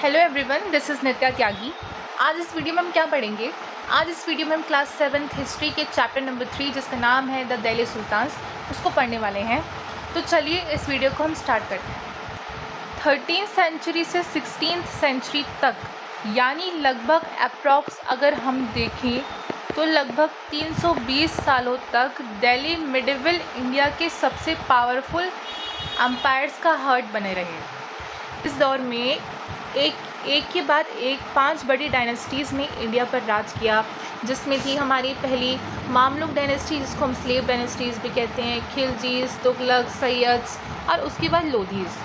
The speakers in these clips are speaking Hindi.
हेलो एवरीवन, दिस इज़ नित्या त्यागी। आज इस वीडियो में हम क्या पढ़ेंगे? आज इस वीडियो में हम क्लास 7th हिस्ट्री के चैप्टर नंबर 3 जिसका नाम है द दिल्ली सुल्तान्स उसको पढ़ने वाले हैं। तो चलिए इस वीडियो को हम स्टार्ट करते हैं। 13th सेंचुरी से 16th सेंचुरी तक यानी लगभग अप्रॉक्स अगर हम देखें तो लगभग 320 सालों तक दिल्ली मिडिवल इंडिया के सबसे पावरफुल एम्पायर्स का हर्ट बने रहे। इस दौर में एक के बाद एक 5 बड़ी डायनेस्टीज़ ने इंडिया पर राज किया, जिसमें थी हमारी पहली मामलुक डायनेस्टी जिसको हम स्लेव डायनेस्टीज़ भी कहते हैं, खिलजीज़, तुगलक, सैयद्स और उसके बाद लोधीज़।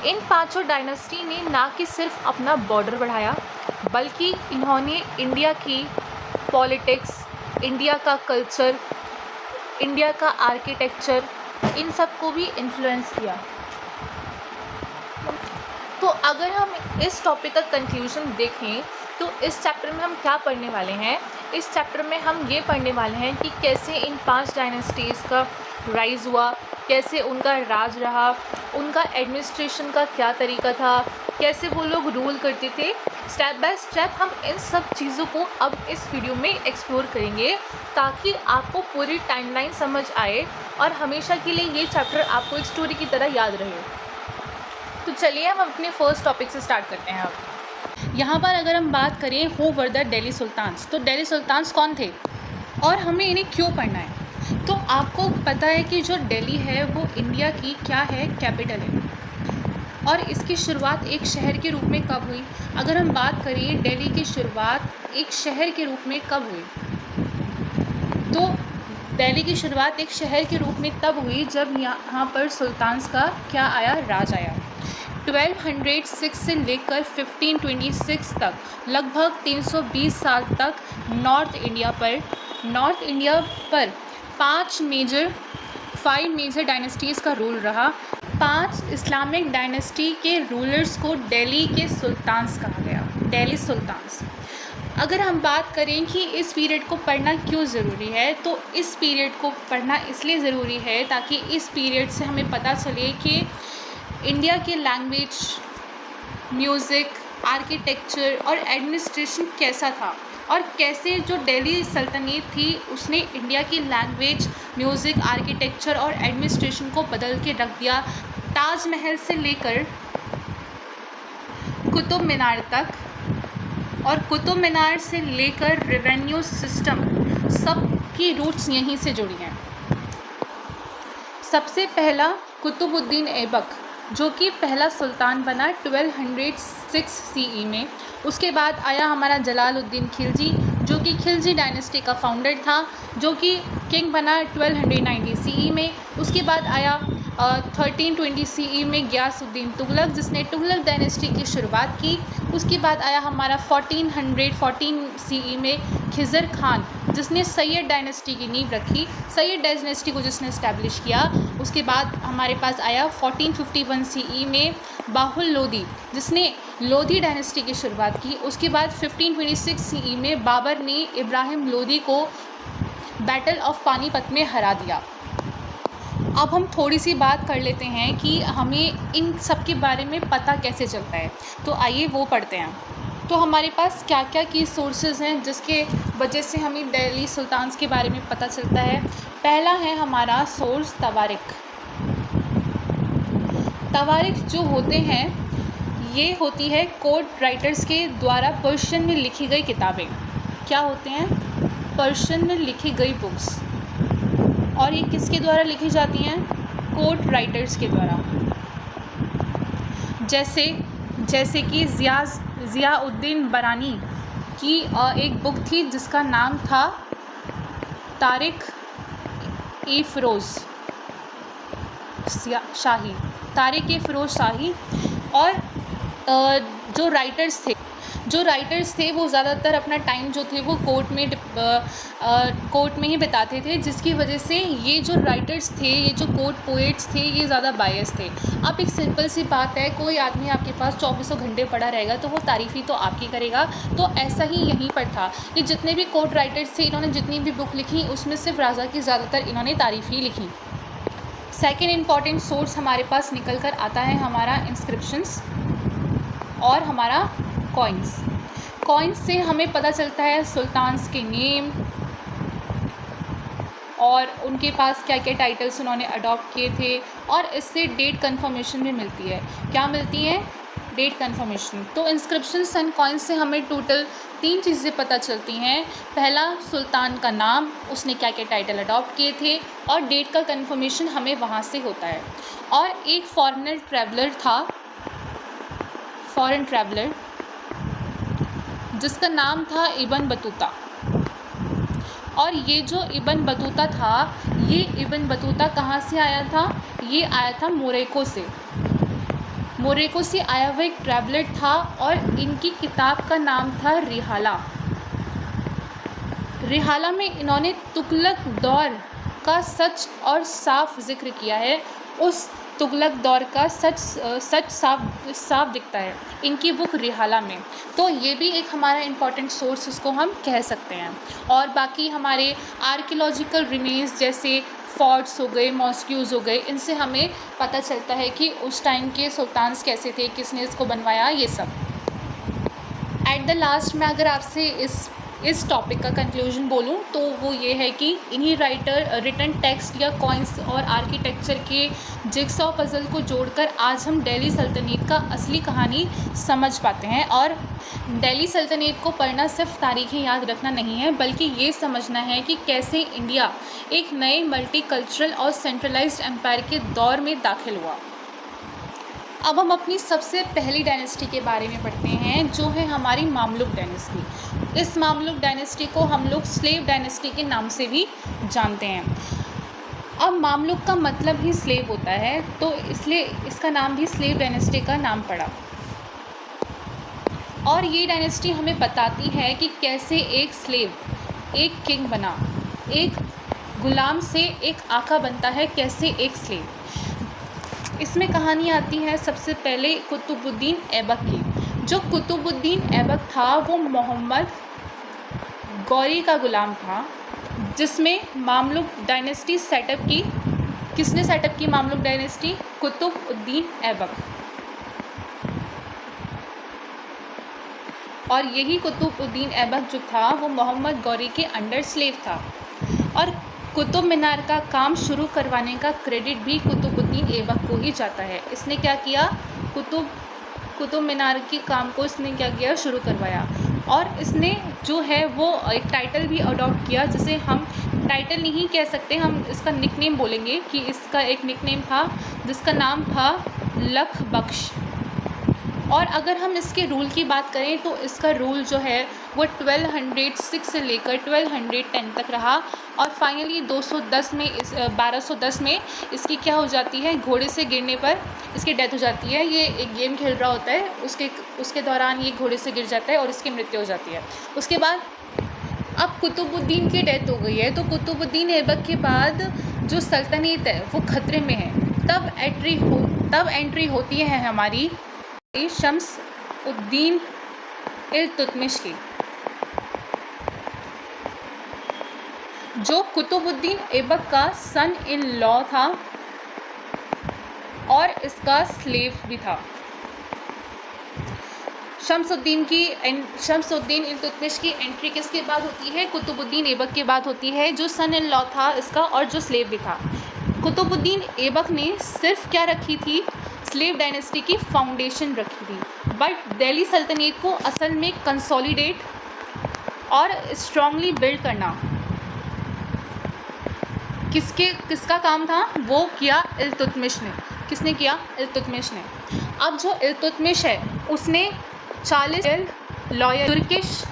इन पांचों डायनेस्टी ने ना कि सिर्फ अपना बॉर्डर बढ़ाया बल्कि इन्होंने इंडिया की पॉलिटिक्स, इंडिया का कल्चर, इंडिया का आर्किटेक्चर इन सब को भी इन्फ्लुएंस किया। तो अगर हम इस टॉपिक का कंक्लूजन देखें तो इस चैप्टर में हम क्या पढ़ने वाले हैं? इस चैप्टर में हम ये पढ़ने वाले हैं कि कैसे इन 5 डायनेस्टीज़ का राइज़ हुआ, कैसे उनका राज रहा, उनका एडमिनिस्ट्रेशन का क्या तरीका था, कैसे वो लोग रूल करते थे। स्टेप बाय स्टेप हम इन सब चीज़ों को अब इस वीडियो में एक्सप्लोर करेंगे ताकि आपको पूरी टाइमलाइन समझ आए और हमेशा के लिए ये चैप्टर आपको एक स्टोरी की तरह याद रहे। तो चलिए हम अपने फर्स्ट टॉपिक से स्टार्ट करते हैं। अब यहाँ पर अगर हम बात करें who were the Delhi sultans, तो दिल्ली सुल्तान्स कौन थे और हमें इन्हें क्यों पढ़ना है? तो आपको पता है कि जो दिल्ली है वो इंडिया की क्या है, कैपिटल है। और इसकी शुरुआत एक शहर के रूप में कब हुई? अगर हम बात करें दिल्ली की शुरुआत एक शहर के रूप में कब हुई, तो दिल्ली की शुरुआत एक शहर के रूप में तब हुई जब यहाँ पर सुल्तान्स का क्या आया, राज आया। 1206 से लेकर 1526 तक लगभग 320 साल तक नॉर्थ इंडिया पर 5 मेजर डायनेस्टीज़ का रूल रहा। 5 इस्लामिक डायनेस्टी के रूलर्स को दिल्ली के सुल्तान्स कहा गया, दिल्ली सुल्तान्स। अगर हम बात करें कि इस पीरियड को पढ़ना क्यों ज़रूरी है, तो इस पीरियड को पढ़ना इसलिए ज़रूरी है ताकि इस पीरियड से हमें पता चले कि इंडिया के लैंग्वेज, म्यूज़िक, आर्किटेक्चर और एडमिनिस्ट्रेशन कैसा था और कैसे जो दिल्ली सल्तनत थी उसने इंडिया की लैंग्वेज, म्यूज़िक, आर्किटेक्चर और एडमिनिस्ट्रेशन को बदल के रख दिया। ताजमहल से लेकर कुतुब मीनार तक और कुतुब मीनार से लेकर रेवेन्यू सिस्टम, सब की रूट्स यहीं से जुड़ी हैं। सबसे पहला कुतुबुद्दीन ऐबक जो कि पहला सुल्तान बना 1206 सीई में। उसके बाद आया हमारा जलालुद्दीन खिलजी जो कि खिलजी डायनेस्टी का फाउंडर था, जो कि किंग बना 1290 सीई में। उसके बाद आया 1320 सीई में गियासुद्दीन तुगलक जिसने तुगलक डायनेस्टी की शुरुआत की। उसके बाद आया हमारा 1414 सीई में खिज़र खान जिसने सैयद डायनेस्टी की नींव रखी, सैयद डायनेस्टी को जिसने इस्टेब्लिश किया। उसके बाद हमारे पास आया 1451 सीई में बाहुल लोधी जिसने लोधी डायनेस्टी की शुरुआत की। उसके बाद 1526 सीई में बाबर ने इब्राहिम लोधी को बैटल ऑफ पानीपत में हरा दिया। अब हम थोड़ी सी बात कर लेते हैं कि हमें इन सब के बारे में पता कैसे चलता है, तो आइए वो पढ़ते हैं। तो हमारे पास क्या क्या की सोर्सेज हैं जिसके वजह से हमें दिल्ली सुल्तान्स के बारे में पता चलता है। पहला है हमारा सोर्स तवारिख। तवारिख जो होते हैं ये होती है कोर्ट राइटर्स के द्वारा पर्शियन में लिखी गई किताबें। क्या होते हैं? पर्शियन में लिखी गई बुक्स। और ये किसके द्वारा लिखी जाती हैं? कोर्ट राइटर्स के द्वारा। जैसे कि ज़ियाउद्दीन बरानी की एक बुक थी जिसका नाम था तारिख ए फ़िरोज़ शाही, तारिख ए फ़िरोज़ शाही। और जो राइटर्स थे वो ज़्यादातर अपना टाइम जो थे वो कोर्ट में ही बिताते थे, जिसकी वजह से ये जो राइटर्स थे, ये जो कोर्ट पोएट्स थे, ये ज़्यादा बायस थे। अब एक सिंपल सी बात है, कोई आदमी आपके पास 2400 घंटे पड़ा रहेगा तो वो तारीफ़ ही तो आपकी करेगा। तो ऐसा ही यहीं पर था कि जितने भी कोर्ट राइटर्स थे इन्होंने जितनी भी बुक लिखी उसमें सिर्फ राजा की ज़्यादातर इन्होंने तारीफ़ ही लिखी। सेकेंड इम्पॉर्टेंट सोर्स हमारे पास निकल कर आता है हमारा इंस्क्रिप्शंस। और हमारा कॉइन्स से हमें पता चलता है सुल्तान्स के नेम और उनके पास क्या क्या टाइटल्स उन्होंने अडॉप्ट किए थे, और इससे डेट कंफर्मेशन भी मिलती है। क्या मिलती है? Date confirmation. तो इंस्क्रिप्शंस एंड कॉइन्स से हमें टोटल 3 चीज़ें पता चलती हैं। पहला, सुल्तान का नाम, उसने क्या क्या टाइटल अडॉप्ट किए थे, और डेट का कंफर्मेशन हमें वहाँ से होता है। और एक फॉरेन ट्रैवलर जिसका नाम था इब्न बतूता। और ये जो इब्न बतूता था, ये इब्न बतूता कहाँ से आया था? ये आया था मोरक्को से आया हुआ एक ट्रैवलर था, और इनकी किताब का नाम था रिहाला में इन्होंने तुगलक दौर का सच और साफ जिक्र किया है। उस तुगलक दौर का सच साफ दिखता है इनकी बुक रिहाला में। तो ये भी एक हमारा इम्पॉर्टेंट सोर्स इसको हम कह सकते हैं। और बाकी हमारे आर्कियोलॉजिकल रिमेन्स जैसे फोर्ट्स हो गए, मॉस्क्यूज़ हो गए, इनसे हमें पता चलता है कि उस टाइम के सुल्तान्स कैसे थे, किसने इसको बनवाया, ये सब। एट द लास्ट में अगर आपसे इस टॉपिक का कंक्लूजन बोलूँ तो वो ये है कि इन्हीं रिटन टेक्स्ट या कॉइन्स और आर्किटेक्चर के जिगसॉ पज़ल को जोड़कर आज हम दिल्ली सल्तनत का असली कहानी समझ पाते हैं। और दिल्ली सल्तनत को पढ़ना सिर्फ तारीखें याद रखना नहीं है, बल्कि ये समझना है कि कैसे इंडिया एक नए मल्टीकल्चरल और सेंट्रलाइज्ड एम्पायर के दौर में दाखिल हुआ। अब हम अपनी सबसे पहली डायनेस्टी के बारे में पढ़ते हैं, जो है हमारी मामलुक डायनेस्टी। इस मामलुक डायनेस्टी को हम लोग स्लेव डायनेस्टी के नाम से भी जानते हैं। अब मामलुक का मतलब ही स्लेव होता है, तो इसलिए इसका नाम भी स्लेव डायनेस्टी का नाम पड़ा। और ये डायनेस्टी हमें बताती है कि कैसे एक स्लेव एक किंग बना, एक गुलाम से एक आका बनता है, कैसे एक स्लेव। इसमें कहानी आती है सबसे पहले कुतुबुद्दीन ऐबक की। जो कुतुबुद्दीन ऐबक था वो मोहम्मद गौरी का गुलाम था, जिसमें मामलुक डायनेस्टी सेटअप की। किसने सेटअप की मामलुक डायनेस्टी? कुतुबुद्दीन ऐबक। और यही कुतुबुद्दीन ऐबक जो था वो मोहम्मद गौरी के अंडर स्लेव था। और कुतुब मीनार का काम शुरू करवाने का क्रेडिट भी कुतुबुद्दीन ऐबक को ही जाता है। इसने क्या किया? कुतुब मीनार के काम को इसने क्या किया? शुरू करवाया। और इसने जो है वो एक टाइटल भी अडॉप्ट किया, जिसे हम टाइटल नहीं कह सकते, हम इसका निकनेम बोलेंगे कि इसका एक निकनेम था जिसका नाम था लख बख्श। और अगर हम इसके रूल की बात करें तो इसका रूल जो है वो 1206 से लेकर 1210 तक रहा। और फाइनली 1210 में इसकी क्या हो जाती है? घोड़े से गिरने पर इसकी डेथ हो जाती है। ये एक गेम खेल रहा होता है, उसके दौरान ये घोड़े से गिर जाता है और इसकी मृत्यु हो जाती है। उसके बाद अब कुतुबुद्दीन की डेथ हो गई है, तो कुतुबुद्दीन ऐबक के बाद जो सल्तनत है वो खतरे में है। तब एंट्री होती है हमारी शम्स-उद-दीन इल्तुतमिश की, जो कुतुबुद्दीन ऐबक का सन इन लॉ था और इसका स्लेव भी था। शम्स-उद-दीन इल्तुतमिश की एंट्री किसके बाद होती है? कुतुबुद्दीन ऐबक के बाद होती है, जो सन इन लॉ था इसका और जो स्लेव भी था। कुतुबुद्दीन ऐबक ने सिर्फ क्या रखी थी? स्लेव डायनेस्टी की फाउंडेशन रखी थी। बट दिल्ली सल्तनत को असल में कंसोलिडेट और स्ट्रांगली बिल्ड करना किसका काम था? वो किया इल्तुतमिश ने। किसने किया? इल्तुतमिश ने। अब जो इल्तुतमिश है उसने 40 लॉयल तुर्किश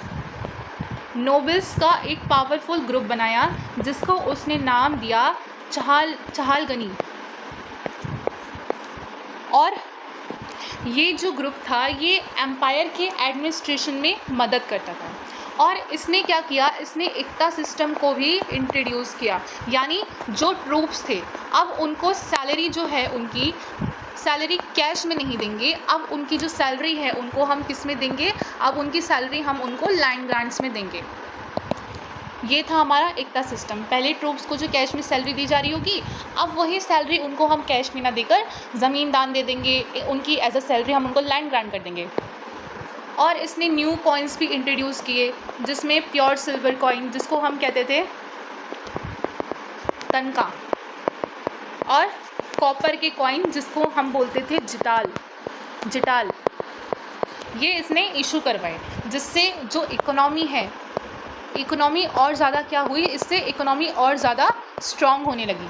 नोबल्स का एक पावरफुल ग्रुप बनाया, जिसको उसने नाम दिया चहालगनी। और ये जो ग्रुप था ये एम्पायर के एडमिनिस्ट्रेशन में मदद करता था। और इसने क्या किया? इसने एकता सिस्टम को भी इंट्रोड्यूस किया, यानी जो ट्रूप्स थे अब उनको सैलरी जो है, उनकी सैलरी कैश में नहीं देंगे। अब उनकी जो सैलरी है उनको हम किस में देंगे? अब उनकी सैलरी हम उनको लैंड ग्रांट्स में देंगे। ये था हमारा एकता सिस्टम। पहले ट्रूप्स को जो कैश में सैलरी दी जा रही होगी, अब वही सैलरी उनको हम कैश में ना देकर ज़मीन दान दे देंगे, उनकी एज अ सैलरी हम उनको लैंड ग्रांट कर देंगे। और इसने न्यू कॉइन्स भी इंट्रोड्यूस किए, जिसमें प्योर सिल्वर कॉइन जिसको हम कहते थे तनका, और कॉपर के कॉइन जिसको हम बोलते थे जिटाल, ये इसने इशू करवाए, जिससे जो इकोनॉमी और ज़्यादा क्या हुई, इससे इकोनॉमी और ज़्यादा स्ट्रॉन्ग होने लगी।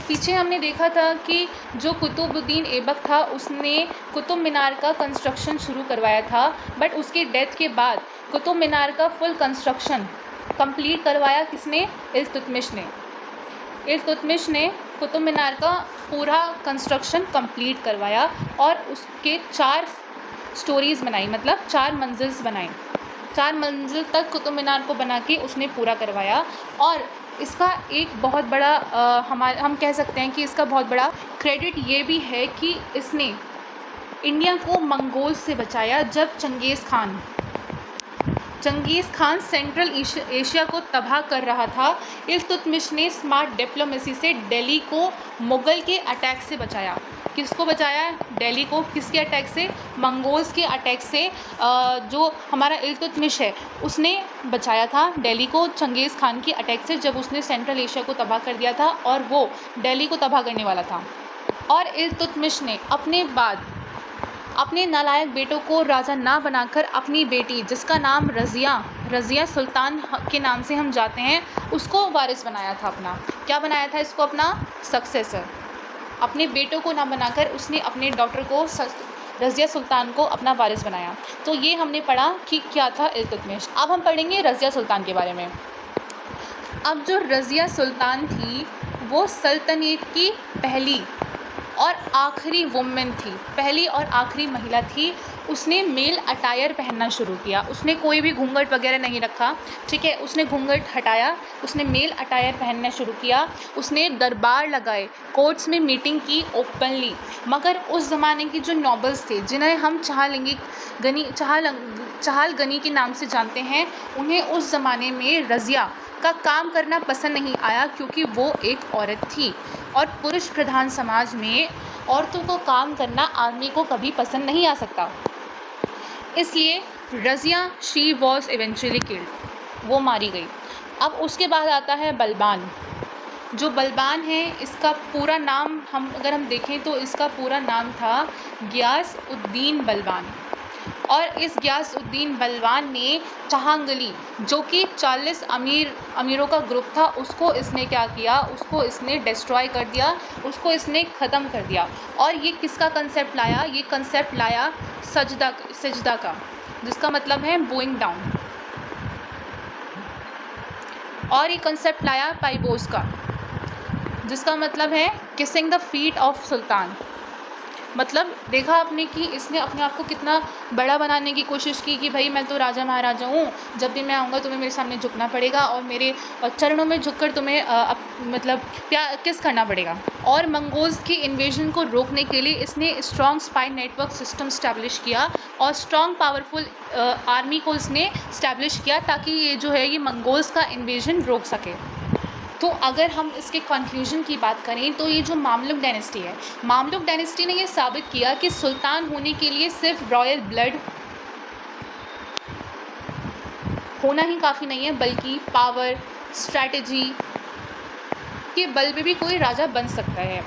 पीछे हमने देखा था कि जो कुतुबुद्दीन ऐबक था उसने कुतुब मीनार का कंस्ट्रक्शन शुरू करवाया था, बट उसकी डेथ के बाद कुतुब मीनार का फुल कंस्ट्रक्शन कंप्लीट करवाया किसने? इल्तुतमिश ने। इल्तुतमिश ने कुतुब मीनार का पूरा कंस्ट्रक्शन कंप्लीट करवाया और उसके 4 स्टोरीज़ बनाई, मतलब 4 मंजिल्स बनाई। 4 मंजिल तक कुतुब मीनार को बना के उसने पूरा करवाया। और इसका एक बहुत बड़ा हम कह सकते हैं कि इसका बहुत बड़ा क्रेडिट ये भी है कि इसने इंडिया को मंगोल से बचाया। जब चंगेज़ खान सेंट्रल एशिया को तबाह कर रहा था, इल्तुतमिश ने स्मार्ट डिप्लोमेसी से दिल्ली को मुग़ल के अटैक से बचाया। किसको बचाया? दिल्ली को। किसके अटैक से? मंगोल्स के अटैक से। जो हमारा इल्तुतमिश है उसने बचाया था दिल्ली को चंगेज़ खान की अटैक से, जब उसने सेंट्रल एशिया को तबाह कर दिया था और वो दिल्ली को तबाह करने वाला था। और इल्तुतमिश ने अपने बाद अपने नालायक बेटों को राजा ना बनाकर अपनी बेटी, जिसका नाम रज़िया सुल्तान के नाम से हम जाते हैं, उसको वारिस बनाया था अपना। क्या बनाया था इसको? अपना सक्सेसर। अपने बेटों को ना बनाकर उसने अपने डॉटर को रज़िया सुल्तान को अपना वारिस बनाया। तो ये हमने पढ़ा कि क्या था इल्तुतमिश। अब हम पढ़ेंगे रज़िया सुल्तान के बारे में। अब जो रज़िया सुल्तान थी वो सल्तनत की पहली और आखिरी वुमेन थी, पहली और आखिरी महिला थी। उसने मेल अटायर पहनना शुरू किया। उसने कोई भी घूंघट वगैरह नहीं रखा, ठीक है। उसने घूंघट हटाया, उसने मेल अटायर पहनना शुरू किया। उसने दरबार लगाए, कोर्ट्स में मीटिंग की ओपनली। मगर उस ज़माने की जो नॉबल्स थे, जिन्हें हम चहल गनी के नाम से जानते हैं, उन्हें उस ज़माने में रज़िया का काम करना पसंद नहीं आया, क्योंकि वो एक औरत थी और पुरुष प्रधान समाज में औरतों को काम करना आदमी को कभी पसंद नहीं आ सकता। इसलिए Razia she was eventually killed, वो मारी गई। अब उसके बाद आता है बलबान। जो बलबान है, इसका पूरा नाम अगर हम देखें तो इसका पूरा नाम था गियास उद्दीन बलबान। और इस गियास उद्दीन बलबान ने जहांगली, जो कि 40 अमीरों का ग्रुप था, उसको इसने क्या किया? उसको इसने डिस्ट्रॉय कर दिया, उसको इसने ख़त्म कर दिया। और ये किसका कंसेप्ट लाया? ये कंसेप्ट लाया सजदा का, जिसका मतलब है बोइंग डाउन। और ये कंसेप्ट लाया पाइबोस का, जिसका मतलब है kissing the feet of sultan. मतलब देखा आपने कि इसने अपने आप को कितना बड़ा बनाने की कोशिश की कि भाई मैं तो राजा महाराजा हूँ, जब भी मैं आऊँगा तुम्हें मेरे सामने झुकना पड़ेगा और मेरे चरणों में झुककर तुम्हें मतलब किस करना पड़ेगा। और मंगोल्स की इन्वेजन को रोकने के लिए इसने strong spy network system establish किया और स्ट्रॉन्ग पावरफुल आर्मी को इसने स्टैब्लिश किया, ताकि ये जो है ये मंगोल्स का इन्वेजन रोक सके। तो अगर हम इसके कंक्लूजन की बात करें तो ये जो मामलुक डायनेस्टी है, मामलुक डायनेस्टी ने ये साबित किया कि सुल्तान होने के लिए सिर्फ रॉयल ब्लड होना ही काफ़ी नहीं है, बल्कि पावर, स्ट्रैटेजी के बल पे भी कोई राजा बन सकता है।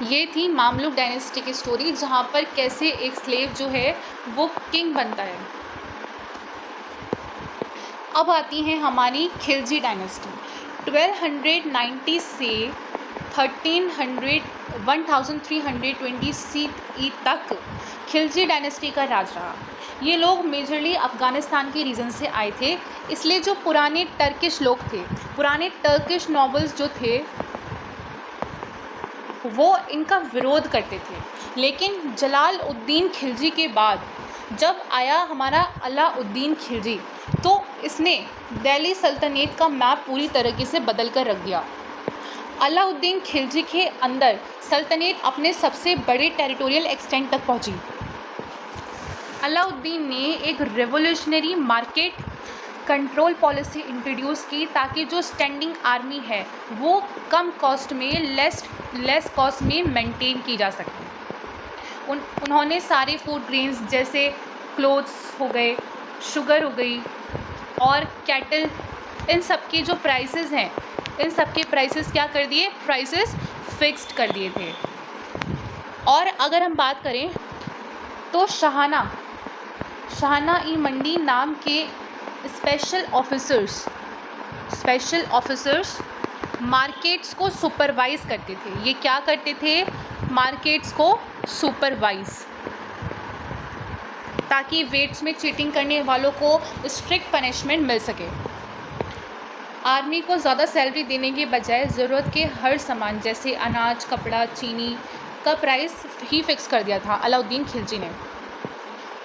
ये थी मामलुक डायनेस्टी की स्टोरी, जहाँ पर कैसे एक स्लेव जो है वो किंग बनता है। अब आती हैं हमारी खिलजी डायनेस्टी। 1290 से 1320 CE तक खिलजी डायनेस्टी का राज रहा। ये लोग मेजरली अफ़गानिस्तान के रीजन से आए थे, इसलिए जो पुराने टर्किश लोग थे, पुराने टर्किश नॉवेल्स जो थे, वो इनका विरोध करते थे। लेकिन जलाल उद्दीन खिलजी के बाद जब आया हमारा अलाउद्दीन खिलजी, तो इसने दिल्ली सल्तनत का मैप पूरी तरीके से बदल कर रख दिया। अलाउद्दीन खिलजी के अंदर सल्तनत अपने सबसे बड़े टेरिटोरियल एक्सटेंट तक पहुंची। अलाउद्दीन ने एक revolutionary market control policy introduce की, ताकि जो स्टैंडिंग आर्मी है वो कम कॉस्ट में लेस कॉस्ट में मेंटेन की जा सके। उन्होंने सारे फूड ग्रेन्स जैसे क्लोथ्स हो गए, शुगर हो गई और कैटल, इन सब के जो प्राइसेस हैं, इन सब के प्राइसेस क्या कर दिए, प्राइसेस फिक्स्ड कर दिए थे। और अगर हम बात करें तो शाहाना ई मंडी नाम के स्पेशल ऑफिसर्स मार्केट्स को सुपरवाइज़ करते थे। ये क्या करते थे, मार्केट्स को सुपरवाइज़, ताकि वेट्स में चीटिंग करने वालों को स्ट्रिक्ट पनिशमेंट मिल सके। आर्मी को ज़्यादा सैलरी देने के बजाय ज़रूरत के हर सामान जैसे अनाज, कपड़ा, चीनी का प्राइस ही फिक्स कर दिया था अलाउद्दीन खिलजी ने।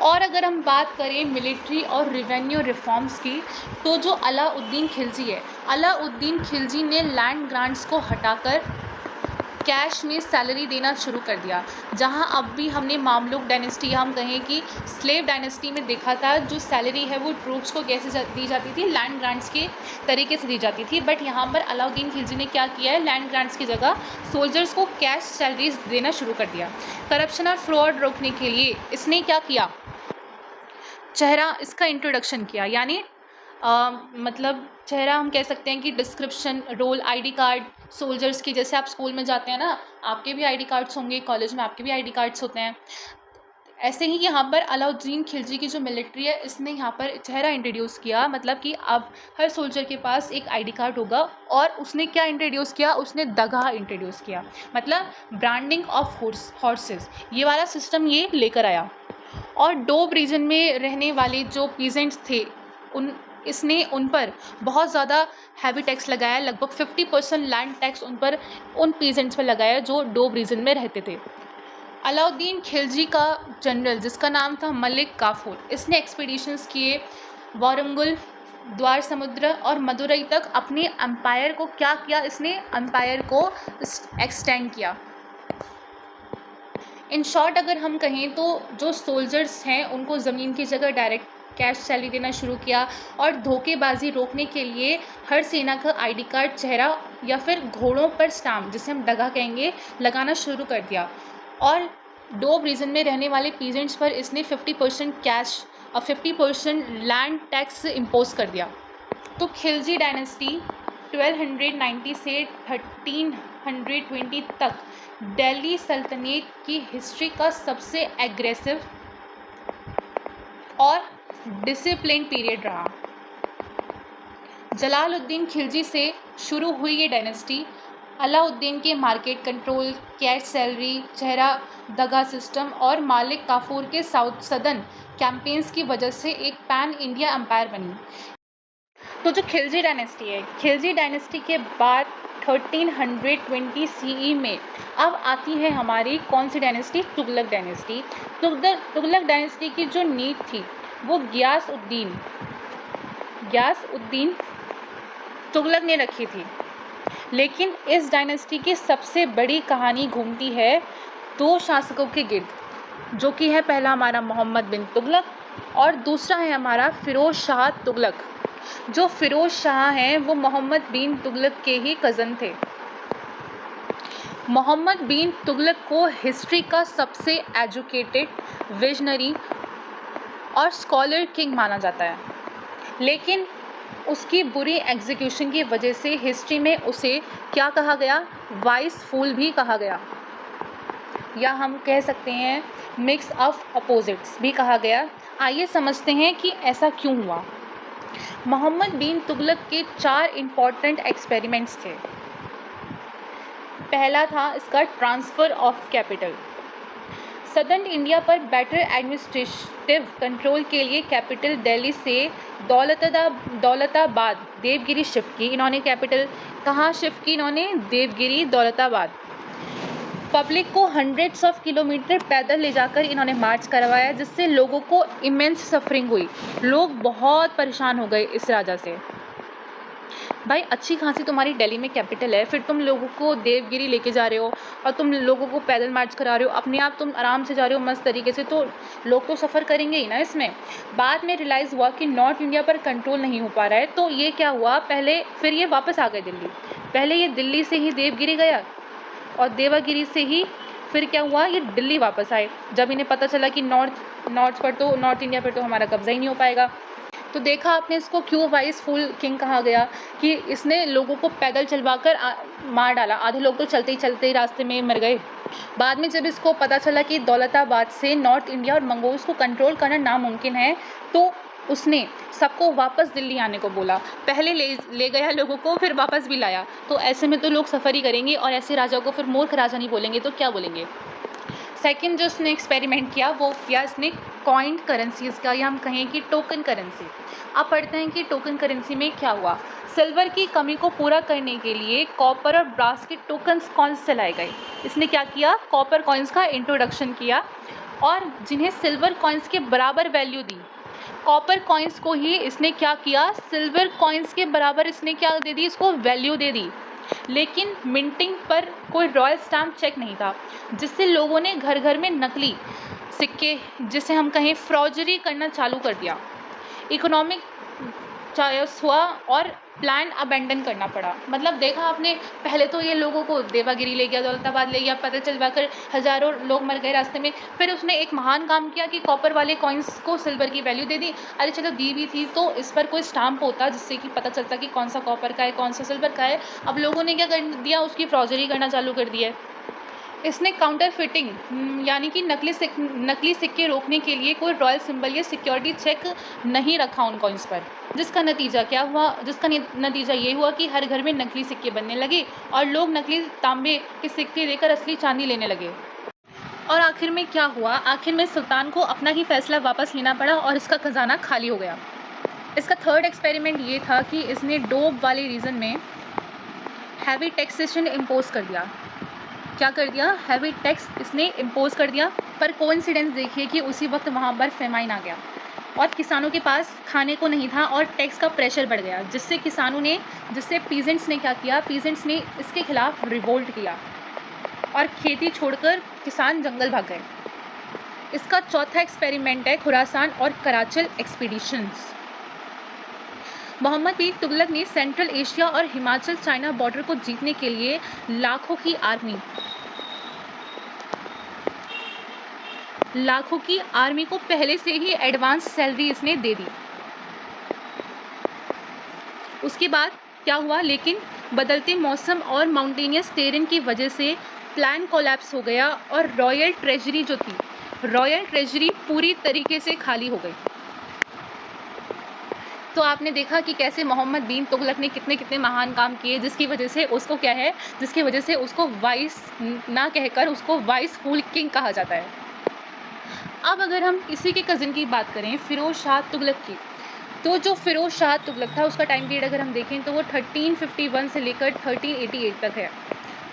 और अगर हम बात करें मिलिट्री और रेवेन्यू रिफॉर्म्स की, तो जो अलाउद्दीन खिलजी है, अलाउद्दीन खिलजी ने लैंड ग्रांट्स को हटाकर कैश में सैलरी देना शुरू कर दिया। जहां अब भी हमने मामलुक डायनेस्टी या हम कहें कि स्लेव डायनेस्टी में देखा था, जो सैलरी है वो ट्रूप्स को कैसे दी जाती थी, लैंड ग्रांट्स के तरीके से दी जाती थी। बट यहाँ पर अलाउद्दीन खिलजी ने क्या किया है, लैंड ग्रांट्स की जगह सोल्जर्स को कैश सैलरीज देना शुरू कर दिया। करप्शन और फ्रॉड रोकने के लिए इसने क्या किया, चेहरा, इसका इंट्रोडक्शन किया। यानी मतलब चेहरा हम कह सकते हैं कि description, role, ID card soldiers की, जैसे आप स्कूल में जाते हैं ना, आपके भी आईडी कार्ड्स होंगे, कॉलेज में आपके भी आईडी कार्ड्स होते हैं। ऐसे ही यहाँ पर अलाउद्दीन खिलजी की जो मिलिट्री है, इसने यहाँ पर चेहरा इंट्रोड्यूस किया। मतलब कि अब हर सोल्जर के पास एक आईडी कार्ड होगा। और उसने क्या इंट्रोड्यूस किया, उसने दगा इंट्रोड्यूस किया, मतलब ब्रांडिंग ऑफ हॉर्सेस, ये वाला सिस्टम ये लेकर आया। और डोब रीजन में रहने वाले जो पीजेंट्स थे, इसने उन पर बहुत ज़्यादा हैवी टैक्स लगाया। लगभग 50% लैंड टैक्स उन पीजेंट्स पर लगाया जो डोब रीजन में रहते थे। अलाउद्दीन खिलजी का जनरल, जिसका नाम था मलिक काफूर, इसने एक्सपीडिशंस किए वारंगल, द्वार समुद्र और मदुरई तक। अपने एम्पायर को क्या किया, इसने एम्पायर को एक्सटेंड किया। इन शॉर्ट अगर हम कहें तो जो सोल्जर्स हैं उनको ज़मीन की जगह डायरेक्ट कैश सैलरी देना शुरू किया। और धोखेबाजी रोकने के लिए हर सेना का आईडी कार्ड, चेहरा या फिर घोड़ों पर स्टाम्प, जिसे हम दगा कहेंगे, लगाना शुरू कर दिया। और डोब रीजन में रहने वाले पीजेंट्स पर इसने 50% कैश और 50% लैंड टैक्स इम्पोज कर दिया। तो खिलजी डायनेस्टी 1290 से 1320 तक दिल्ली सल्तनत की हिस्ट्री का सबसे एग्रेसिव और डिसिप्लिन पीरियड रहा। जलालुद्दीन खिलजी से शुरू हुई ये डायनेस्टी अलाउद्दीन के मार्केट कंट्रोल, कैश सैलरी, चेहरा दगा सिस्टम और मालिक काफूर के सदन कैंपेन्स की वजह से एक पैन इंडिया एम्पायर बनी। तो जो खिलजी डायनेस्टी है, खिलजी डायनेस्टी के बाद 1320 सीई में अब आती है हमारी कौन सी dynasty, Tughlaq dynasty. Tughlaq dynasty की जो नींव थी वो गियासउद्दीन तुगलक ने रखी थी। लेकिन इस डायनेस्टी की सबसे बड़ी कहानी घूमती है दो शासकों के गिर्द, जो कि है पहला हमारा मोहम्मद बिन तुगलक और दूसरा है हमारा फिरोज शाह तुगलक। जो फिरोज शाह हैं वो मोहम्मद बिन तुगलक के ही कज़न थे। मोहम्मद बिन तुगलक को हिस्ट्री का सबसे एजुकेटेड, विजनरी और स्कॉलर किंग माना जाता है। लेकिन उसकी बुरी एग्जीक्यूशन की वजह से हिस्ट्री में उसे क्या कहा गया, वाइस फूल भी कहा गया, या हम कह सकते हैं मिक्स ऑफ अपोजिट्स भी कहा गया। आइए समझते हैं कि ऐसा क्यों हुआ। मोहम्मद बिन तुगलक के 4 इम्पॉर्टेंट एक्सपेरिमेंट्स थे। पहला था इसका transfer of capital. Southern India पर बेटर एडमिनिस्ट्रेटिव कंट्रोल के लिए कैपिटल दिल्ली से दौलताबाद देवगिरी शिफ्ट की। इन्होंने कैपिटल कहाँ शिफ्ट की, इन्होंने देवगिरी दौलताबाद। पब्लिक को हंड्रेड्स ऑफ किलोमीटर पैदल ले जाकर इन्होंने मार्च करवाया, जिससे लोगों को इमेंस सफरिंग हुई। लोग बहुत परेशान हो गए इस राजा से। भाई अच्छी खासी तुम्हारी दिल्ली में कैपिटल है, फिर तुम लोगों को देवगिरी लेके जा रहे हो और तुम लोगों को पैदल मार्च करा रहे हो, अपने आप तुम आराम से जा रहे हो मस्त तरीके से, तो लोग तो सफ़र करेंगे ही ना इसमें। बाद में रियलाइज़ हुआ कि नॉर्थ इंडिया पर कंट्रोल नहीं हो पा रहा है, तो ये क्या हुआ, फिर ये वापस आ गए दिल्ली। पहले ये दिल्ली से ही देवगिरी गया और देवगिरी से ही फिर क्या हुआ, ये दिल्ली वापस आए जब इन्हें पता चला कि नॉर्थ इंडिया पर तो हमारा कब्जा ही नहीं हो पाएगा। तो देखा आपने इसको क्यों वाइस फुल किंग कहा गया, कि इसने लोगों को पैदल चलवाकर मार डाला। आधे लोग तो चलते ही रास्ते में मर गए। बाद में जब इसको पता चला कि दौलताबाद से नॉर्थ इंडिया और मंगोल्स को कंट्रोल करना नामुमकिन है, तो उसने सबको वापस दिल्ली आने को बोला। पहले ले गया लोगों को, फिर वापस भी लाया। तो ऐसे में तो लोग सफ़र ही करेंगे, और ऐसे राजा को फिर मूर्ख राजा नहीं बोलेंगे तो क्या बोलेंगे। सेकंड जो इसने एक्सपेरिमेंट किया वो किया इसने कॉइंड करेंसीज का, या हम कहें कि टोकन करेंसी। अब पढ़ते हैं कि टोकन करेंसी में क्या हुआ। सिल्वर की कमी को पूरा करने के लिए कॉपर और ब्रास के टोकन्स कॉइन्स चलाए गए। इसने क्या किया, कॉपर कॉइन्स का इंट्रोडक्शन किया, और जिन्हें सिल्वर कॉइन्स के बराबर वैल्यू दी। कॉपर कॉइन्स को ही इसने क्या किया, सिल्वर कॉइन्स के बराबर इसने क्या दे दी, इसको वैल्यू दे दी। लेकिन मिंटिंग पर कोई रॉयल स्टैम्प चेक नहीं था, जिससे लोगों ने घर घर में नकली सिक्के, जिसे हम कहें फ्रॉजरी, करना चालू कर दिया। इकोनॉमिक चायस हुआ और प्लान अबेंडन करना पड़ा। मतलब देखा आपने, पहले तो ये लोगों को देवागिरी ले गया, दौलताबाद ले गया, पता चलवाकर हज़ारों लोग मर गए रास्ते में। फिर उसने एक महान काम किया कि कॉपर वाले कॉइन्स को सिल्वर की वैल्यू दे दी। अरे चलो दी भी थी तो इस पर कोई स्टाम्प होता जिससे कि पता चलता कि कौन सा कॉपर का है कौन सा सिल्वर का है। अब लोगों ने क्या कर दिया, उसकी फ्रॉजरी करना चालू कर दिया है। इसने काउंटर फिटिंग यानी कि नकली सिक्के रोकने के लिए कोई रॉयल सिंबल या सिक्योरिटी चेक नहीं रखा उन कॉइन्स पर, जिसका नतीजा क्या हुआ, नतीजा ये हुआ कि हर घर में नकली सिक्के बनने लगे और लोग नकली तांबे के सिक्के देकर असली चांदी लेने लगे। और आखिर में क्या हुआ, आखिर में सुल्तान को अपना ही फैसला वापस लेना पड़ा और इसका खजाना खाली हो गया। इसका थर्ड एक्सपेरिमेंट ये था कि इसने डोब वाले रीजन में हैवी टैक्सेशन इम्पोज कर दिया। क्या कर दिया, हैवी टैक्स इसने इम्पोज कर दिया। पर कोइंसिडेंस देखिए कि उसी वक्त वहाँ पर फेमाइन आ गया और किसानों के पास खाने को नहीं था और टैक्स का प्रेशर बढ़ गया, जिससे पीजेंट्स ने क्या किया, पीजेंट्स ने इसके खिलाफ रिवोल्ट किया और खेती छोड़कर किसान जंगल भाग गए। इसका चौथा एक्सपेरिमेंट है खुरासान और कराचल एक्सपीडिशंस। मोहम्मद बिन तुगलक ने सेंट्रल एशिया और हिमाचल चाइना बॉर्डर को जीतने के लिए लाखों की आर्मी को पहले से ही एडवांस सैलरी इसने दे दी। उसके बाद क्या हुआ, लेकिन बदलते मौसम और माउंटेनियस टेरेन की वजह से प्लान कोलैप्स हो गया और रॉयल ट्रेजरी पूरी तरीके से खाली हो गई। तो आपने देखा कि कैसे मोहम्मद बिन तुगलक ने कितने महान काम किए, जिसकी वजह से उसको वाइस ना कहकर उसको वाइस फुल किंग कहा जाता है। अब अगर हम इसी के कज़न की बात करें, फिरोज शाह तुगलक की, तो जो फिरोज शाह तुगलक था उसका टाइम पीरियड अगर हम देखें तो वो 1351 से लेकर 1388 तक है।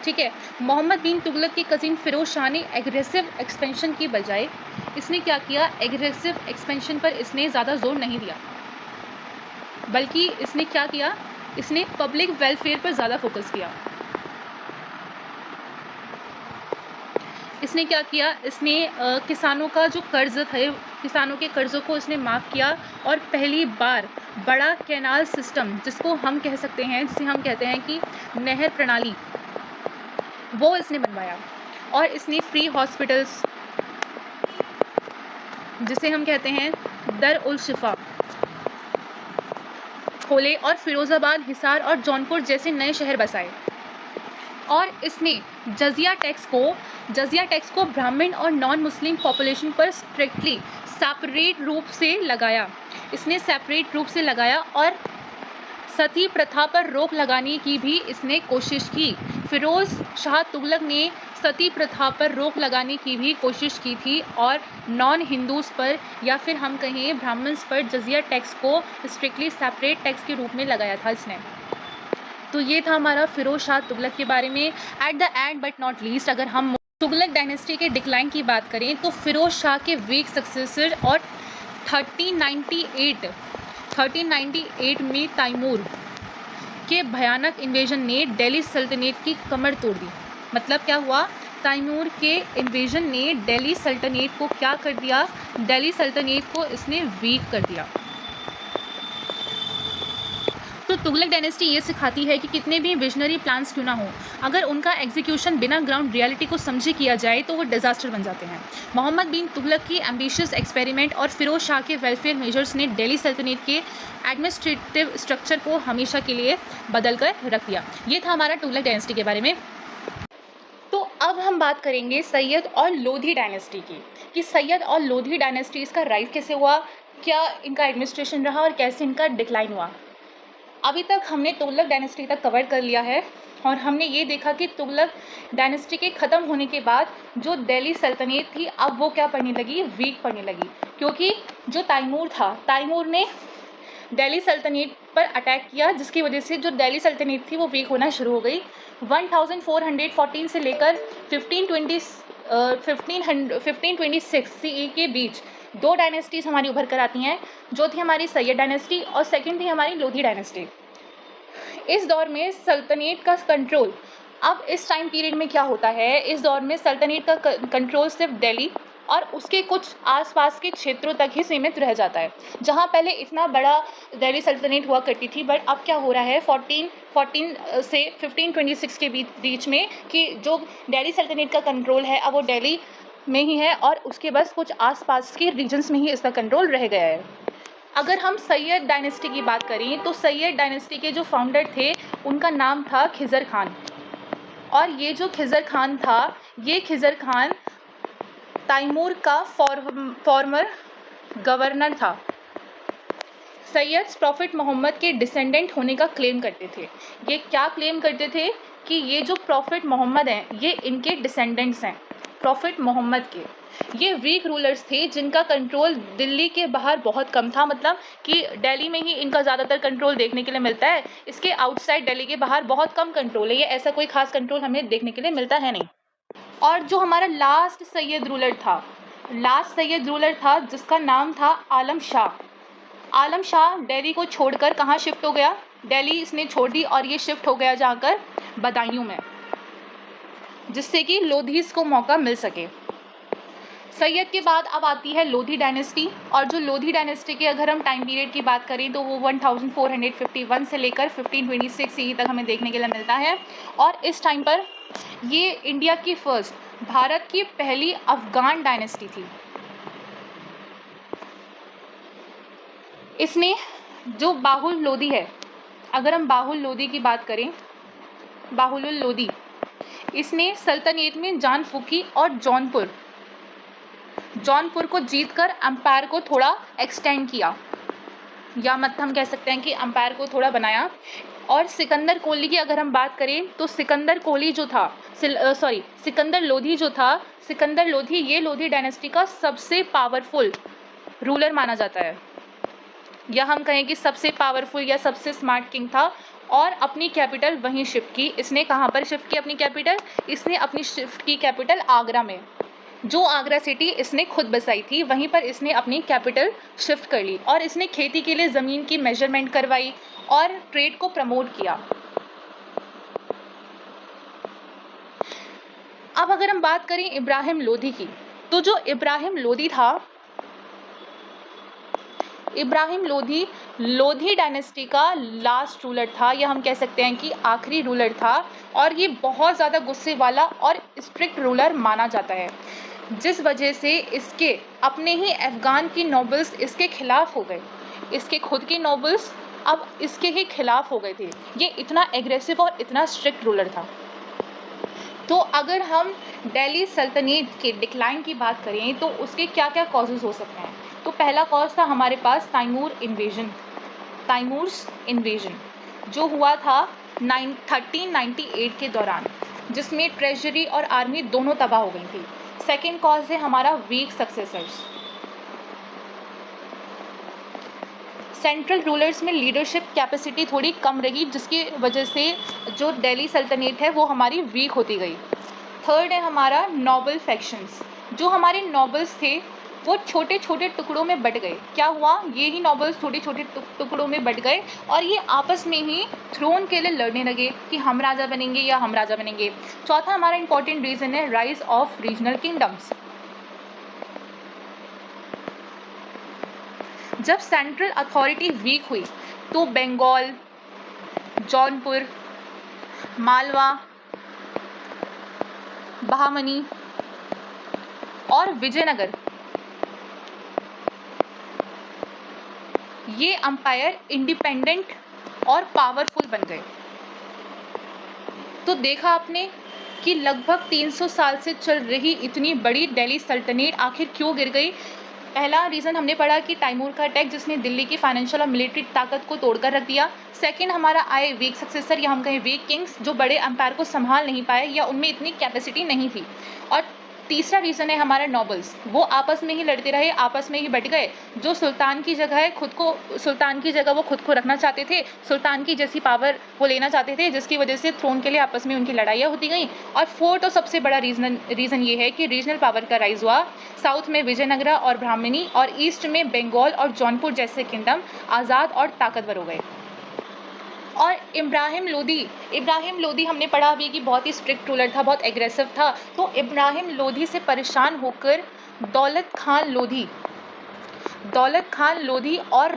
ठीक है। मोहम्मद बिन तुगलक के कज़िन फिरोज शाह ने एग्रेसिव एक्सपेंशन की बजाय इसने क्या किया, एग्रेसिव एक्सपेंशन पर इसने ज़्यादा जोर नहीं दिया, बल्कि इसने क्या किया, इसने पब्लिक वेलफेयर पर ज़्यादा फोकस किया। इसने क्या किया, इसने किसानों का जो कर्ज है, किसानों के कर्ज़ों को इसने माफ़ किया और पहली बार बड़ा कैनाल सिस्टम, जिसे हम कहते हैं कि नहर प्रणाली, वो इसने बनवाया। और इसने फ्री हॉस्पिटल्स, जिसे हम कहते हैं दर उल शिफा, खोले और फिरोज़ाबाद, हिसार और जौनपुर जैसे नए शहर बसाए। और इसने जजिया टैक्स को ब्राह्मण और नॉन मुस्लिम पॉपुलेशन पर स्ट्रिक्टली सेपरेट रूप से लगाया और सती प्रथा पर रोक लगाने की भी इसने कोशिश की। फिरोज शाह तुगलक ने सती प्रथा पर रोक लगाने की भी कोशिश की थी और नॉन हिंदूज़ पर या फिर हम कहें ब्राह्मण्स पर जजिया टैक्स को स्ट्रिक्टली सेपरेट टैक्स के रूप में लगाया था इसने। तो ये था हमारा फिरोज शाह तुगलक के बारे में। At the end but not least, अगर हम तुगलक डायनेस्टी के डिक्लाइन की बात करें तो फिरोज शाह के वीक सक्सेसर और 1398 में तैमूर के भयानक इन्वेजन ने दिल्ली सल्तनत की कमर तोड़ दी। मतलब क्या हुआ, तैमूर के इन्वेजन ने दिल्ली सल्तनत को क्या कर दिया, दिल्ली सल्तनत को इसने वीक कर दिया। तो तुगलक डायनेस्टी ये सिखाती है कि कितने भी विजनरी प्लान्स क्यों ना हो, अगर उनका एग्जीक्यूशन बिना ग्राउंड रियलिटी को समझे किया जाए तो वो डिजास्टर बन जाते हैं। मोहम्मद बिन तुगलक की एम्बिशियस एक्सपेरिमेंट और फिरोज शाह के वेलफेयर मेजर्स ने दिल्ली सल्तनत के एडमिनिस्ट्रेटिव स्ट्रक्चर को हमेशा के लिए बदल कर रख दिया। ये था हमारा तुगलक डायनेस्टी के बारे में। तो अब हम बात करेंगे सैयद और लोधी डायनेस्टी की, कि सैयद और लोधी डायनेस्टीज़ का राइज कैसे हुआ, क्या इनका एडमिनिस्ट्रेशन रहा और कैसे इनका डिक्लाइन हुआ। अभी तक हमने तुगलक डायनेस्टी तक कवर कर लिया है और हमने ये देखा कि तुगलक डायनेस्टी के ख़त्म होने के बाद जो दिल्ली सल्तनत थी अब वो क्या पड़ने लगी, वीक पड़ने लगी, क्योंकि जो तैमूर था, तैमूर ने दिल्ली सल्तनत पर अटैक किया, जिसकी वजह से जो दिल्ली सल्तनत थी वो वीक होना शुरू हो गई। 1414 से लेकर 1526 CE के बीच दो डायनेस्टीज़ हमारी उभर कर आती हैं, जो थी हमारी सैयद डायनेस्टी और सेकंड थी हमारी लोधी डायनेस्टी। इस दौर में सल्तनत का कंट्रोल, अब इस टाइम पीरियड में क्या होता है, इस दौर में सल्तनत का कंट्रोल सिर्फ दिल्ली और उसके कुछ आसपास के क्षेत्रों तक ही सीमित रह जाता है। जहाँ पहले इतना बड़ा दिल्ली सल्तनत हुआ करती थी, बट अब क्या हो रहा है 1414 से 1526 के बीच में कि जो दिल्ली सल्तनत का कंट्रोल है अब वो दिल्ली में ही है और उसके बस कुछ आसपास के रीजन्स में ही इसका कंट्रोल रह गया है। अगर हम सैयद डायनेस्टी की बात करें तो सैयद डायनेस्टी के जो फाउंडर थे उनका नाम था खिज़र खान, और ये जो खिज़र खान था, ये खिज़र खान तैमूर का फॉर्मर गवर्नर था। सैयद प्रॉफिट मोहम्मद के डिसेंडेंट होने का क्लेम करते थे। ये क्या क्लेम करते थे कि ये जो प्रॉफिट मोहम्मद हैं ये इनके डिसेंडेंट्स हैं, प्रॉफिट मोहम्मद के। ये वीक रूलर्स थे जिनका कंट्रोल दिल्ली के बाहर बहुत कम था, मतलब कि दिल्ली में ही इनका ज़्यादातर कंट्रोल देखने के लिए मिलता है, इसके आउटसाइड दिल्ली के बाहर बहुत कम कंट्रोल है, ये ऐसा कोई ख़ास कंट्रोल हमें देखने के लिए मिलता है नहीं। और जो हमारा लास्ट सैयद रूलर था जिसका नाम था आलम शाह। आलम शाह दिल्ली को छोड़कर कहाँ शिफ्ट हो गया, दिल्ली इसने छोड़ दी और ये शिफ्ट हो गया जाकर बदायूं में, जिससे कि लोधीज़ को मौका मिल सके। सैयद के बाद अब आती है लोधी डायनेस्टी, और जो लोधी डायनेस्टी के अगर हम टाइम पीरियड की बात करें तो वो 1451 से लेकर 1526 CE तक हमें देखने के लिए मिलता है। और इस टाइम पर ये इंडिया की फर्स्ट, भारत की पहली अफगान डायनेस्टी थी। इसने जो बाहुल लोधी है, अगर हम बाहुल लोधी की बात करें, बाहुल लोधी, इसने सल्तनत में जान फूकी और जौनपुर को जीतकर एम्पायर को थोड़ा एक्सटेंड किया, या मतलब हम कह सकते हैं कि एम्पायर को थोड़ा बनाया। और सिकंदर कोली की अगर हम बात करें तो सिकंदर लोधी ये लोधी डायनेस्टी का सबसे पावरफुल रूलर माना जाता है, या हम कहें कि सबसे पावरफुल या सबसे स्मार्ट किंग था। और अपनी कैपिटल वहीं शिफ्ट की। इसने कहाँ पर शिफ्ट की अपनी कैपिटल, इसने अपनी शिफ्ट की कैपिटल आगरा में। जो आगरा सिटी इसने खुद बसाई थी वहीं पर इसने अपनी कैपिटल शिफ्ट कर ली, और इसने खेती के लिए ज़मीन की मेजरमेंट करवाई और ट्रेड को प्रमोट किया। अब अगर हम बात करें इब्राहिम लोधी की, तो जो इब्राहिम लोधी था, इब्राहिम लोधी लोधी डायनेस्टी का लास्ट रूलर था, या हम कह सकते हैं कि आखिरी रूलर था। और ये बहुत ज़्यादा गुस्से वाला और स्ट्रिक्ट रूलर माना जाता है, जिस वजह से इसके अपने ही अफ़गान की नोबल्स इसके खिलाफ हो गए। इसके खुद के नोबल्स अब इसके ही खिलाफ हो गए थे। ये इतना एग्रेसिव और इतना स्ट्रिक्ट रूलर था। तो अगर हम दिल्ली सल्तनत के डिक्लाइन की बात करें तो उसके क्या क्या कॉजेज़ हो सकते हैं। तो पहला कॉज था हमारे पास तैमूर्स इन्वेजन जो हुआ था 1398 के दौरान, जिसमें ट्रेजरी और आर्मी दोनों तबाह हो गई थी। सेकेंड कॉज है हमारा वीक सक्सेसर्स। सेंट्रल रूलर्स में लीडरशिप कैपेसिटी थोड़ी कम रही, जिसकी वजह से जो दिल्ली सल्तनत है वो हमारी वीक होती गई। थर्ड है हमारा नोबल फैक्शंस। जो हमारे नोबल्स थे वो छोटे छोटे टुकड़ों में बट गए। क्या हुआ, ये ही नोबल्स छोटे छोटे टुकड़ों में बट गए और ये आपस में ही थ्रोन के लिए लड़ने लगे कि हम राजा बनेंगे या हम राजा बनेंगे। चौथा हमारा इंपॉर्टेंट रीज़न है राइज ऑफ रीजनल किंगडम्स। जब सेंट्रल अथॉरिटी वीक हुई तो बंगाल, जौनपुर, मालवा, बहामनी और विजयनगर, ये अंपायर इंडिपेंडेंट और पावरफुल बन गए। तो देखा आपने कि लगभग 300 साल से चल रही इतनी बड़ी दिल्ली सल्तनत आखिर क्यों गिर गई। पहला रीज़न हमने पढ़ा कि तैमूर का अटैक, जिसने दिल्ली की फाइनेंशियल और मिलिट्री ताकत को तोड़कर रख दिया। सेकंड, हमारा आए वीक सक्सेसर या हम कहें वीक किंग्स, जो बड़े एम्पायर को संभाल नहीं पाए या उनमें इतनी कैपेसिटी नहीं थी। और तीसरा रीज़न है हमारा नॉबल्स, वो आपस में ही लड़ते रहे, आपस में ही बट गए। जो सुल्तान की जगह है सुल्तान की जगह वो खुद को रखना चाहते थे, सुल्तान की जैसी पावर वो लेना चाहते थे, जिसकी वजह से थ्रोन के लिए आपस में उनकी लड़ाइयाँ होती गई। और फोर्थ और सबसे बड़ा रीज़न ये है कि रीजनल पावर का राइज हुआ। साउथ में विजयनगरा और ब्राह्मणी और ईस्ट में बंगाल और जौनपुर जैसे किंगडम आज़ाद और ताकतवर हो गए। और इब्राहिम लोधी हमने पढ़ा अभी कि बहुत ही स्ट्रिक्ट रूलर था, बहुत एग्रेसिव था। तो इब्राहिम लोधी से परेशान होकर दौलत खान लोधी और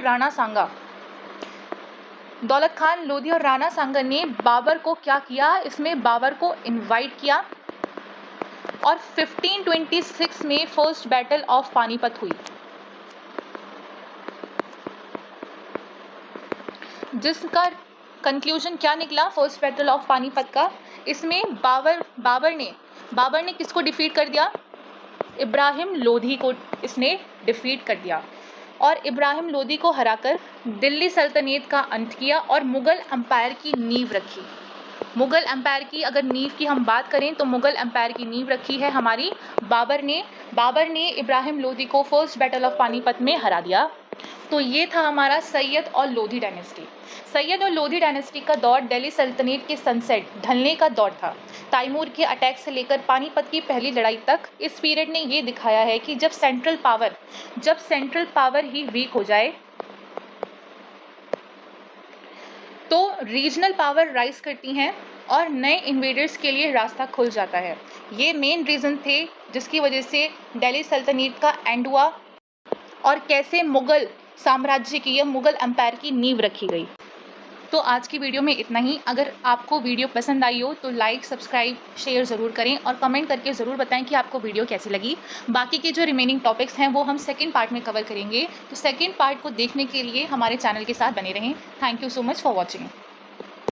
राणा सांगा ने बाबर को क्या किया, इसमें बाबर को इनवाइट किया और 1526 में फर्स्ट बैटल ऑफ पानीपत हुई, जिसका कंक्लूजन क्या निकला फर्स्ट बैटल ऑफ पानीपत का। इसमें बाबर ने किसको डिफीट कर दिया, इब्राहिम लोधी को इसने डिफीट कर दिया और इब्राहिम लोधी को हराकर दिल्ली सल्तनत का अंत किया और मुग़ल एम्पायर की नींव रखी। मुग़ल एम्पायर की अगर नींव की हम बात करें तो मुग़ल एम्पायर की नींव रखी है हमारी बाबर ने इब्राहिम लोधी को फर्स्ट बैटल ऑफ पानीपत में हरा दिया। तो ये था हमारा सैयद और लोधी डायनेस्टी का दौर दिल्ली सल्तनत के सनसेट ढलने का दौर था। तैमूर के अटैक से लेकर पानीपत की पहली लड़ाई तक इस पीरियड ने ये दिखाया है कि जब सेंट्रल पावर ही वीक हो जाए तो रीजनल पावर राइज करती हैं और नए इन्वेडर्स के लिए रास्ता खुल जाता है। ये मेन रीज़न थे जिसकी वजह से दिल्ली सल्तनत का एंड हुआ और कैसे मुग़ल साम्राज्य की या मुग़ल एम्पायर की नींव रखी गई। तो आज की वीडियो में इतना ही। अगर आपको वीडियो पसंद आई हो तो लाइक, सब्सक्राइब, शेयर ज़रूर करें और कमेंट करके ज़रूर बताएं कि आपको वीडियो कैसी लगी। बाकी के जो रिमेनिंग टॉपिक्स हैं वो हम सेकंड पार्ट में कवर करेंगे, तो सेकंड पार्ट को देखने के लिए हमारे चैनल के साथ बने रहें। Thank you so much for watching.